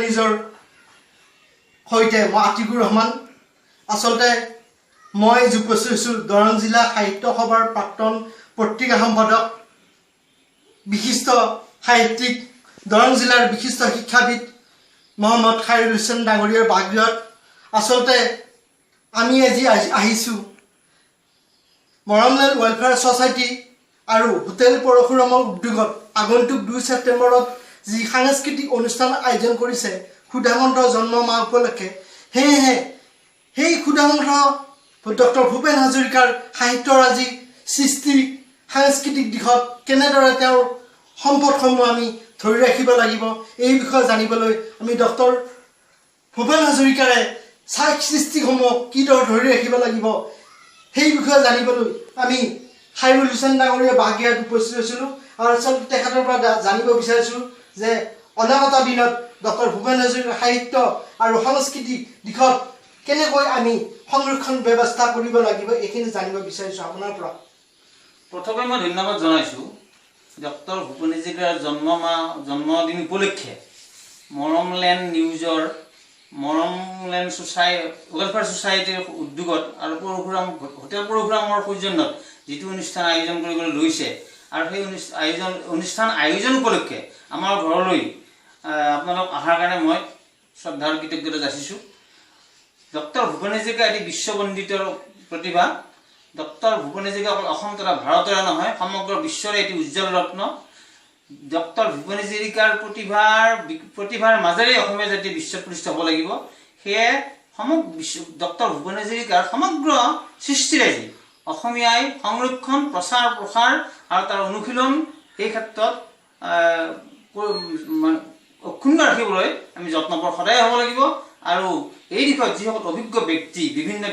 নিউজৰ সৈতে মই আতিকুৰ ৰহমান আসলতে মই উপস্থিত হৈছোঁ দৰং জিলা সাহিত্য সভাৰ প্ৰাক্তন পত্ৰিকা সম্পাদক বিশিষ্ট সাহিত্যিক দৰং জিলাৰ বিশিষ্ট শিক্ষাবিদ মহম্মদ খাইৰুল হুছেইন ডাঙৰীয়াৰ বাসগৃহত আসলতে আমি আজি আহিছোঁ মৰমলেণ্ড ৱেলফেয়াৰ ছ'চাইটি আৰু হোটেল পৰশুৰামৰ উদ্যোগত আগন্তুক 2 ছেপ্টেম্বৰত যি সাংস্কৃতিক অনুষ্ঠান আয়োজন কৰিছে ক্ষুধামন্ত জন্ম মাহ উপলক্ষে সেয়েহে সেই ক্ষুধামন্ত ডক্টৰ ভূপেন হাজৰিকাৰ সাহিত্যৰাজি সৃষ্টি সাংস্কৃতিক দিশত কেনেদৰে তেওঁৰ সম্পদসমূহ আমি ধৰি ৰাখিব লাগিব এই বিষয়ে জানিবলৈ আমি ডক্টৰ ভূপেন হাজৰিকাৰে সৃষ্টিসমূহ কিদৰে ধৰি ৰাখিব লাগিব সেই বিষয়ে জানিবলৈ আমি খাইৰুল হুছেইন ডাঙৰীয়াৰ বাসগৃহত উপস্থিত হৈছিলোঁ আৰু আচলতে তেখেতৰ পৰা জানিব বিচাৰিছোঁ যে অনাগত দিনত ডক্টৰ ভূপেন হাজৰিকাৰ সাহিত্য আৰু সাংস্কৃতিক দিশত কেনেকৈ আমি সংৰক্ষণ ব্যৱস্থা কৰিব লাগিব এইখিনি জানিব বিচাৰিছোঁ আপোনাৰ পৰা প্ৰথমে মই ধন্যবাদ জনাইছোঁ ডক্টৰ ভূপেন হাজৰিকাৰ জন্মদিন উপলক্ষে মৰমলেণ্ড নিউজৰ মৰমলেণ্ড ৱেলফেয়াৰ ছ'চাইটিৰ উদ্যোগত আৰু হোটেল পৰশুৰামৰ সৌজন্যত যিটো অনুষ্ঠান আয়োজন কৰিবলৈ লৈছে আৰু সেই অনুষ্ঠান আয়োজন উপলক্ষে আমাৰ ঘৰলৈ আপোনালোক অহাৰ কাৰণে মই শ্ৰদ্ধাৰ কৃতজ্ঞতা যাচিছোঁ ডক্টৰ ভূপেন হাজৰিকা এটি বিশ্ববন্দিত প্ৰতিভা ডক্টৰ ভূপেন হাজৰিকা অকল অসম তথা ভাৰতৰে নহয় সমগ্ৰ বিশ্বৰে এটি উজ্জ্বল ৰত্ন ডক্টৰ ভূপেন হাজৰিকাৰ প্ৰতিভাৰ মাজেৰে অসমীয়া জাতি বিশ্ব প্ৰতিষ্ঠিত হ'ব লাগিব সেয়ে ডক্টৰ ভূপেন হাজৰিকাৰ সমগ্ৰ সৃষ্টিৰাজি অসমীয়াই সংৰক্ষণ প্ৰচাৰ প্ৰসাৰ আৰু তাৰ অনুশীলন এই ক্ষেত্ৰত অক্ষুণ্ণ ৰাখিবলৈ আমি যত্নপৰ সদায় হ'ব লাগিব আৰু এই দিশত যিসকল অভিজ্ঞ ব্যক্তি বিভিন্ন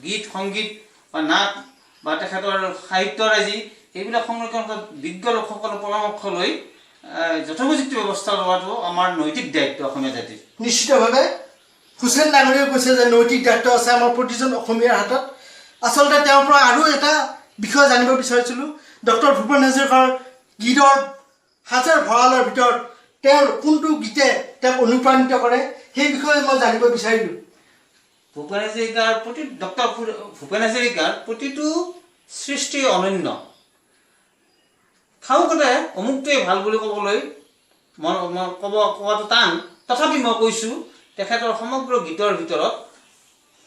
গীত সংগীত বা নাট বা তেখেতৰ সাহিত্যৰাজি এইবিলাক সংৰক্ষণ কৰাত বিজ্ঞ লোকসকলৰ পৰামৰ্শ লৈ যথোপযুক্ত ব্যৱস্থা লোৱাটো আমাৰ নৈতিক দায়িত্ব অসমীয়া জাতিৰ নিশ্চিতভাৱে হুছেইন ডাঙৰীয়াই কৈছে যে নৈতিক দায়িত্ব আছে আমাৰ প্ৰতিজন অসমীয়াৰ হাতত আচলতে তেওঁৰ পৰা আৰু এটা বিষয় জানিব বিচাৰিছিলোঁ ডক্টৰ ভূপেন হাজৰিকাৰ গীতৰ হাজাৰ ভঁৰালৰ ভিতৰত তেওঁৰ কোনটো গীতে তেওঁক অনুপ্ৰাণিত কৰে সেই বিষয়ে মই জানিব বিচাৰিলোঁ ভূপেন হাজৰিকাৰ ডক্টৰ ভূপেন হাজৰিকাৰ প্ৰতিটো সৃষ্টি অনন্য খাওকতে অমুকটোৱে ভাল বুলি ক'বলৈ কোৱাটো টান তথাপি মই কৈছোঁ তেখেতৰ সমগ্ৰ গীতৰ ভিতৰত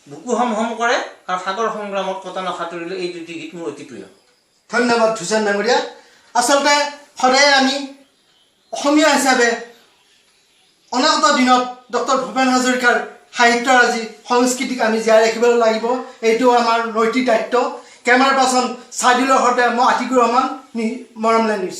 বুকু হম হম কৰে আৰু সাগৰ সংগ্ৰামত কটানো সাঁতুৰিলে এই দুটি গীত মোৰ অতি প্ৰিয় ধন্যবাদ হুছেইন ডাঙৰীয়া আচলতে সদায় আমি অসমীয়া হিচাপে অনাগত দিনত ডক্টৰ ভূপেন হাজৰিকাৰ সাহিত্যৰাজি সংস্কৃতিক আমি জীয়াই ৰাখিবলৈ লাগিব এইটো আমাৰ নৈতিক দায়িত্ব কেমেৰা পাৰ্চন চাইদুলৰ সৈতে মই আতিকুৰ ৰহমান মৰমলেণ্ড নিউজ